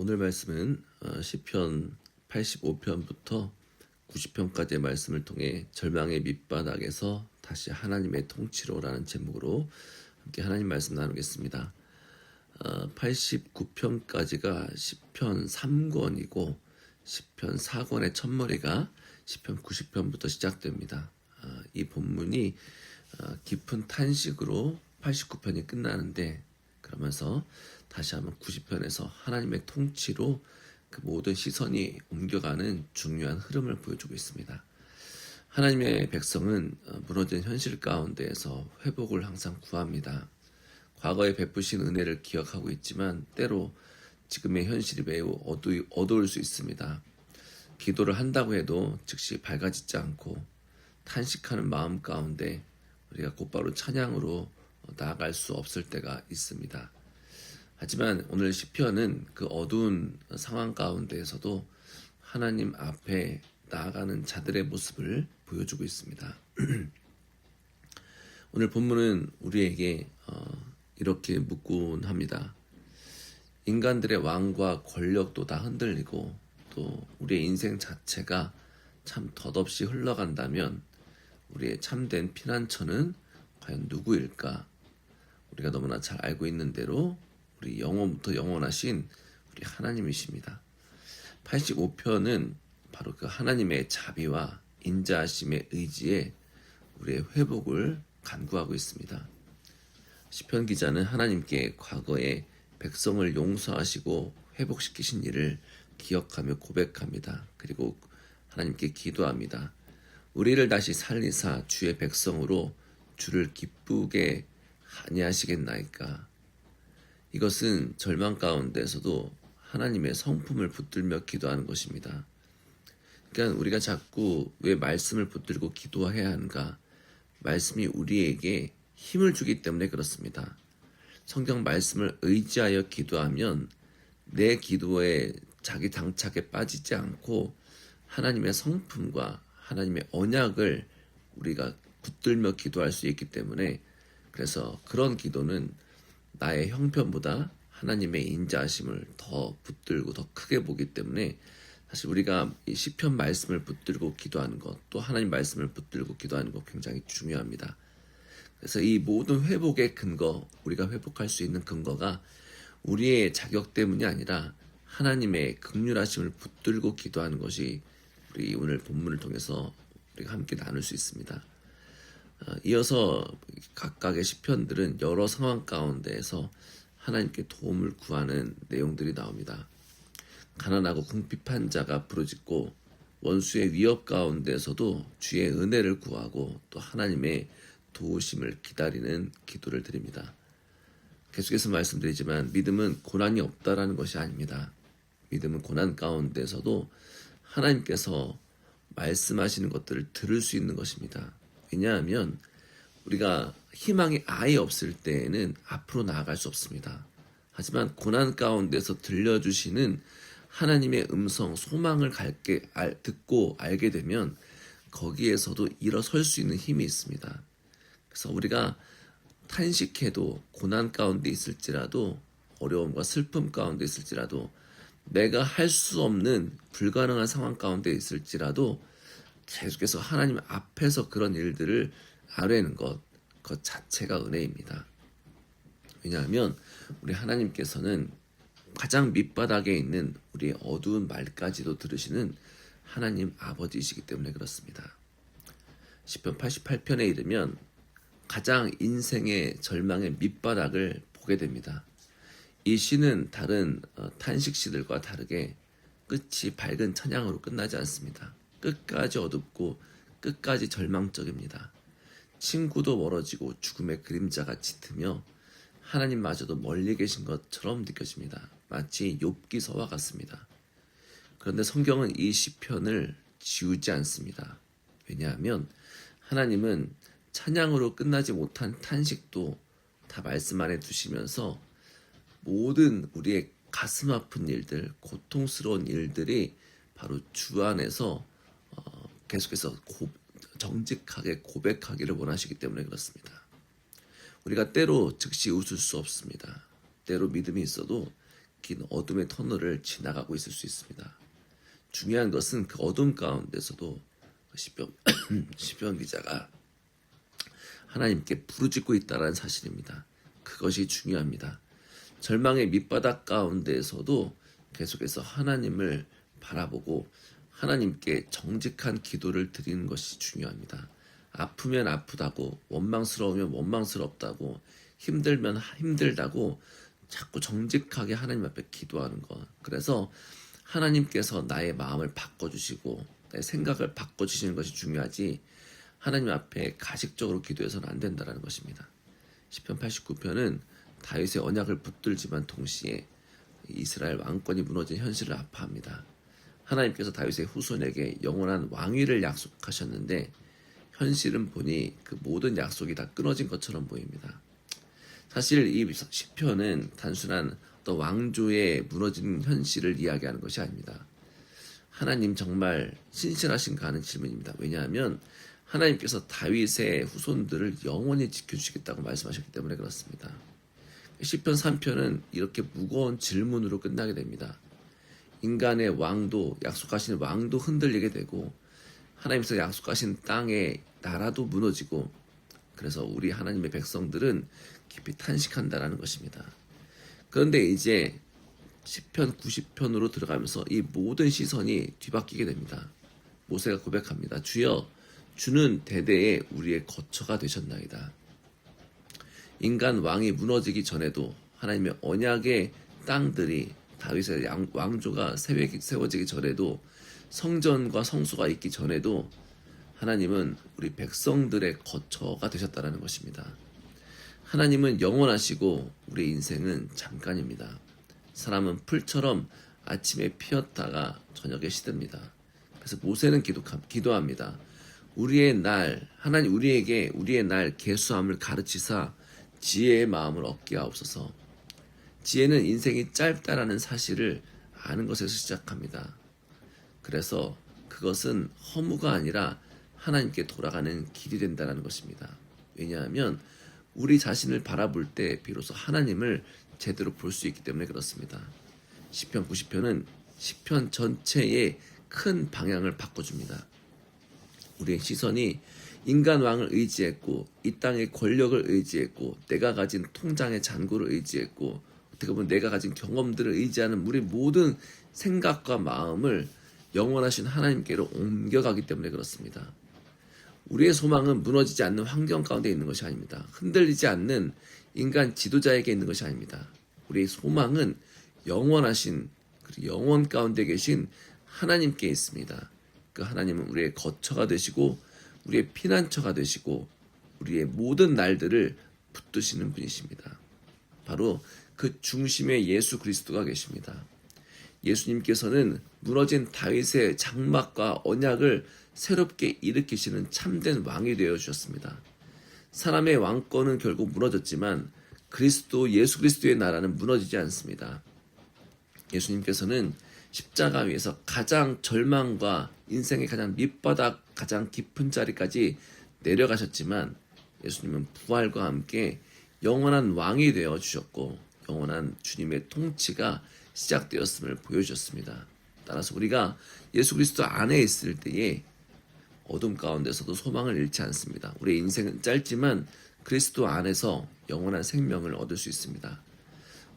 오늘 말씀은 시편 85편부터 90편까지의 말씀을 통해 절망의 밑바닥에서 다시 하나님의 통치로라는 제목으로 함께 하나님 말씀 나누겠습니다. 89편까지가 시편 3권이고 시편 4권의 첫머리가 시편 90편부터 시작됩니다. 이 본문이 깊은 탄식으로 89편이 끝나는데, 그러면서 다시 한번 90편에서 하나님의 통치로 그 모든 시선이 옮겨가는 중요한 흐름을 보여주고 있습니다. 하나님의 백성은 무너진 현실 가운데에서 회복을 항상 구합니다. 과거에 베푸신 은혜를 기억하고 있지만 때로 지금의 현실이 매우 어두울 수 있습니다. 기도를 한다고 해도 즉시 밝아지지 않고 탄식하는 마음 가운데 우리가 곧바로 찬양으로 나아갈 수 없을 때가 있습니다. 하지만 오늘 시편은 그 어두운 상황 가운데에서도 하나님 앞에 나아가는 자들의 모습을 보여주고 있습니다. 오늘 본문은 우리에게 이렇게 묻곤 합니다. 인간들의 왕과 권력도 다 흔들리고 또 우리의 인생 자체가 참 덧없이 흘러간다면 우리의 참된 피난처는 과연 누구일까? 우리가 너무나 잘 알고 있는 대로 우리 영원부터 영원하신 우리 하나님이십니다. 85편은 바로 그 하나님의 자비와 인자하심의 의지에 우리의 회복을 간구하고 있습니다. 시편 기자는 하나님께 과거에 백성을 용서하시고 회복시키신 일을 기억하며 고백합니다. 그리고 하나님께 기도합니다. 우리를 다시 살리사 주의 백성으로 주를 기쁘게 아니하시겠나이까. 이것은 절망 가운데서도 하나님의 성품을 붙들며 기도하는 것입니다. 그러니까 우리가 자꾸 왜 말씀을 붙들고 기도해야 하는가? 말씀이 우리에게 힘을 주기 때문에 그렇습니다. 성경 말씀을 의지하여 기도하면 내 기도에 자기 당착에 빠지지 않고 하나님의 성품과 하나님의 언약을 우리가 붙들며 기도할 수 있기 때문에, 그래서 그런 기도는 나의 형편보다 하나님의 인자하심을 더 붙들고 더 크게 보기 때문에, 사실 우리가 이 시편 말씀을 붙들고 기도하는 것, 또 하나님 말씀을 붙들고 기도하는 것 굉장히 중요합니다. 그래서 이 모든 회복의 근거, 우리가 회복할 수 있는 근거가 우리의 자격 때문이 아니라 하나님의 긍휼하심을 붙들고 기도하는 것이 우리 오늘 본문을 통해서 우리가 함께 나눌 수 있습니다. 이어서 각각의 시편들은 여러 상황 가운데에서 하나님께 도움을 구하는 내용들이 나옵니다. 가난하고 궁핍한 자가 부르짖고 원수의 위협 가운데서도 주의 은혜를 구하고 또 하나님의 도우심을 기다리는 기도를 드립니다. 계속해서 말씀드리지만 믿음은 고난이 없다라는 것이 아닙니다. 믿음은 고난 가운데서도 하나님께서 말씀하시는 것들을 들을 수 있는 것입니다. 왜냐하면 우리가 희망이 아예 없을 때에는 앞으로 나아갈 수 없습니다. 하지만 고난 가운데서 들려주시는 하나님의 음성, 소망을 듣고 알게 되면 거기에서도 일어설 수 있는 힘이 있습니다. 그래서 우리가 탄식해도 고난 가운데 있을지라도, 어려움과 슬픔 가운데 있을지라도, 내가 할 수 없는 불가능한 상황 가운데 있을지라도 계속해서 하나님 앞에서 그런 일들을 아뢰는 것, 그 자체가 은혜입니다. 왜냐하면 우리 하나님께서는 가장 밑바닥에 있는 우리의 어두운 말까지도 들으시는 하나님 아버지이시기 때문에 그렇습니다. 시편 88편에 이르면 가장 인생의 절망의 밑바닥을 보게 됩니다. 이 시는 다른 탄식시들과 다르게 끝이 밝은 찬양으로 끝나지 않습니다. 끝까지 어둡고 끝까지 절망적입니다. 친구도 멀어지고 죽음의 그림자가 짙으며 하나님마저도 멀리 계신 것처럼 느껴집니다. 마치 욥기서와 같습니다. 그런데 성경은 이 시편을 지우지 않습니다. 왜냐하면 하나님은 찬양으로 끝나지 못한 탄식도 다 말씀 안에 두시면서 모든 우리의 가슴 아픈 일들, 고통스러운 일들이 바로 주 안에서 계속해서 정직하게 고백하기를 원하시기 때문에 그렇습니다. 우리가 때로 즉시 웃을 수 없습니다. 때로 믿음이 있어도 긴 어둠의 터널을 지나가고 있을 수 있습니다. 중요한 것은 그 어둠 가운데서도 시편, 시편 기자가 하나님께 부르짖고 있다는 사실입니다. 그것이 중요합니다. 절망의 밑바닥 가운데에서도 계속해서 하나님을 바라보고 하나님께 정직한 기도를 드리는 것이 중요합니다. 아프면 아프다고, 원망스러우면 원망스럽다고, 힘들면 힘들다고 자꾸 정직하게 하나님 앞에 기도하는 것. 그래서 하나님께서 나의 마음을 바꿔주시고 내 생각을 바꿔주시는 것이 중요하지 하나님 앞에 가식적으로 기도해서는 안 된다는 것입니다. 시편 89편은 다윗의 언약을 붙들지만 동시에 이스라엘 왕권이 무너진 현실을 아파합니다. 하나님께서 다윗의 후손에게 영원한 왕위를 약속하셨는데 현실은 보니 그 모든 약속이 다 끊어진 것처럼 보입니다. 사실 이 시편은 단순한 어떤 왕조의 무너진 현실을 이야기하는 것이 아닙니다. 하나님 정말 신실하신가 하는 질문입니다. 왜냐하면 하나님께서 다윗의 후손들을 영원히 지켜주시겠다고 말씀하셨기 때문에 그렇습니다. 시편 3편은 이렇게 무거운 질문으로 끝나게 됩니다. 인간의 왕도, 약속하신 왕도 흔들리게 되고 하나님께서 약속하신 땅의 나라도 무너지고 그래서 우리 하나님의 백성들은 깊이 탄식한다라는 것입니다. 그런데 이제 시편 90편으로 들어가면서 이 모든 시선이 뒤바뀌게 됩니다. 모세가 고백합니다. 주여, 주는 대대에 우리의 거처가 되셨나이다. 인간 왕이 무너지기 전에도 하나님의 언약의 땅들이 다윗의 왕조가 세워지기 전에도 성전과 성소가 있기 전에도 하나님은 우리 백성들의 거처가 되셨다는 것입니다. 하나님은 영원하시고 우리 인생은 잠깐입니다. 사람은 풀처럼 아침에 피었다가 저녁에 시듭니다. 그래서 모세는 기도합니다. 우리의 날, 하나님 우리에게 우리의 날 계수함을 가르치사 지혜의 마음을 얻게 하옵소서. 지혜는 인생이 짧다라는 사실을 아는 것에서 시작합니다. 그래서 그것은 허무가 아니라 하나님께 돌아가는 길이 된다는 것입니다. 왜냐하면 우리 자신을 바라볼 때 비로소 하나님을 제대로 볼 수 있기 때문에 그렇습니다. 시편 90편은 시편 전체의 큰 방향을 바꿔줍니다. 우리의 시선이 인간 왕을 의지했고 이 땅의 권력을 의지했고 내가 가진 통장의 잔고를 의지했고 어떻게 보면 내가 가진 경험들을 의지하는 우리 모든 생각과 마음을 영원하신 하나님께로 옮겨가기 때문에 그렇습니다. 우리의 소망은 무너지지 않는 환경 가운데 있는 것이 아닙니다. 흔들리지 않는 인간 지도자에게 있는 것이 아닙니다. 우리의 소망은 영원하신 그리고 영원 가운데 계신 하나님께 있습니다. 그 하나님은 우리의 거처가 되시고 우리의 피난처가 되시고 우리의 모든 날들을 붙드시는 분이십니다. 바로 그 중심에 예수 그리스도가 계십니다. 예수님께서는 무너진 다윗의 장막과 언약을 새롭게 일으키시는 참된 왕이 되어 주셨습니다. 사람의 왕권은 결국 무너졌지만 예수 그리스도의 나라는 무너지지 않습니다. 예수님께서는 십자가 위에서 가장 절망과 인생의 가장 밑바닥 가장 깊은 자리까지 내려가셨지만 예수님은 부활과 함께 영원한 왕이 되어 주셨고 영원한 주님의 통치가 시작되었음을 보여주셨습니다. 따라서 우리가 예수 그리스도 안에 있을 때에 어둠 가운데서도 소망을 잃지 않습니다. 우리의 인생은 짧지만 그리스도 안에서 영원한 생명을 얻을 수 있습니다.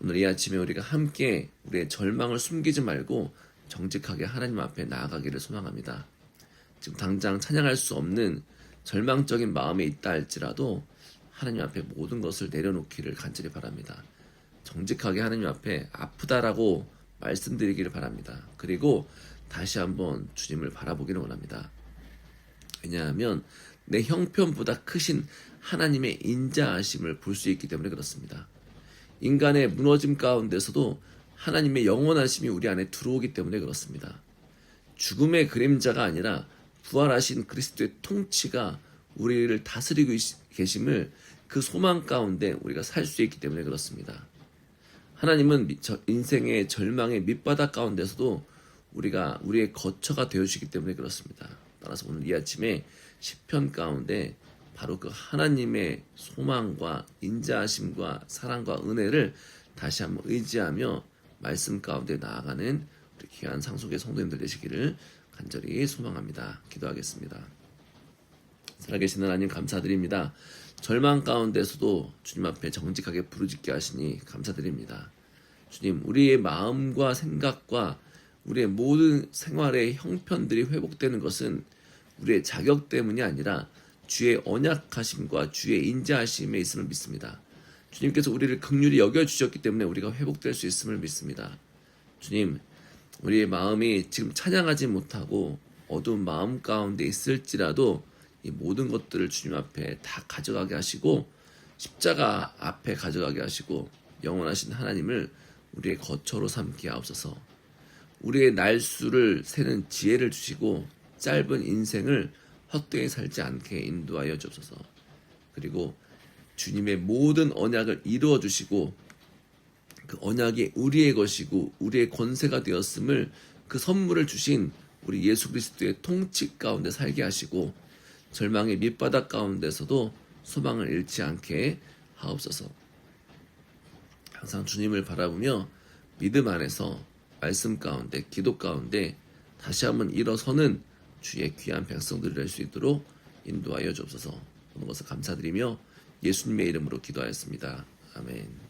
오늘 이 아침에 우리가 함께 우리의 절망을 숨기지 말고 정직하게 하나님 앞에 나아가기를 소망합니다. 지금 당장 찬양할 수 없는 절망적인 마음에 있다 할지라도 하나님 앞에 모든 것을 내려놓기를 간절히 바랍니다. 정직하게 하나님 앞에 아프다라고 말씀드리기를 바랍니다. 그리고 다시 한번 주님을 바라보기를 원합니다. 왜냐하면 내 형편보다 크신 하나님의 인자하심을 볼 수 있기 때문에 그렇습니다. 인간의 무너짐 가운데서도 하나님의 영원하심이 우리 안에 들어오기 때문에 그렇습니다. 죽음의 그림자가 아니라 부활하신 그리스도의 통치가 우리를 다스리고 계심을 그 소망 가운데 우리가 살 수 있기 때문에 그렇습니다. 하나님은 인생의 절망의 밑바닥 가운데서도 우리가 우리의 거처가 되어주시기 때문에 그렇습니다. 따라서 오늘 이 아침에 시편 가운데 바로 그 하나님의 소망과 인자하심과 사랑과 은혜를 다시 한번 의지하며 말씀 가운데 나아가는 우리 귀한 상속의 성도님들 되시기를 간절히 소망합니다. 기도하겠습니다. 살아계신 하나님 감사드립니다. 절망 가운데서도 주님 앞에 정직하게 부르짖게 하시니 감사드립니다. 주님, 우리의 마음과 생각과 우리의 모든 생활의 형편들이 회복되는 것은 우리의 자격 때문이 아니라 주의 언약하심과 주의 인자하심에 있음을 믿습니다. 주님께서 우리를 긍휼히 여겨주셨기 때문에 우리가 회복될 수 있음을 믿습니다. 주님, 우리의 마음이 지금 찬양하지 못하고 어두운 마음 가운데 있을지라도 이 모든 것들을 주님 앞에 다 가져가게 하시고 십자가 앞에 가져가게 하시고 영원하신 하나님을 우리의 거처로 삼게 하옵소서. 우리의 날수를 세는 지혜를 주시고 짧은 인생을 헛되이 살지 않게 인도하여 주옵소서. 그리고 주님의 모든 언약을 이루어 주시고 그 언약이 우리의 것이고 우리의 권세가 되었음을 그 선물을 주신 우리 예수 그리스도의 통치 가운데 살게 하시고 절망의 밑바닥 가운데서도 소망을 잃지 않게 하옵소서. 항상 주님을 바라보며 믿음 안에서 말씀 가운데 기도 가운데 다시 한번 일어서는 주의 귀한 백성들이 될 수 있도록 인도하여 주옵소서. 모든 것을 감사드리며 예수님의 이름으로 기도하였습니다. 아멘.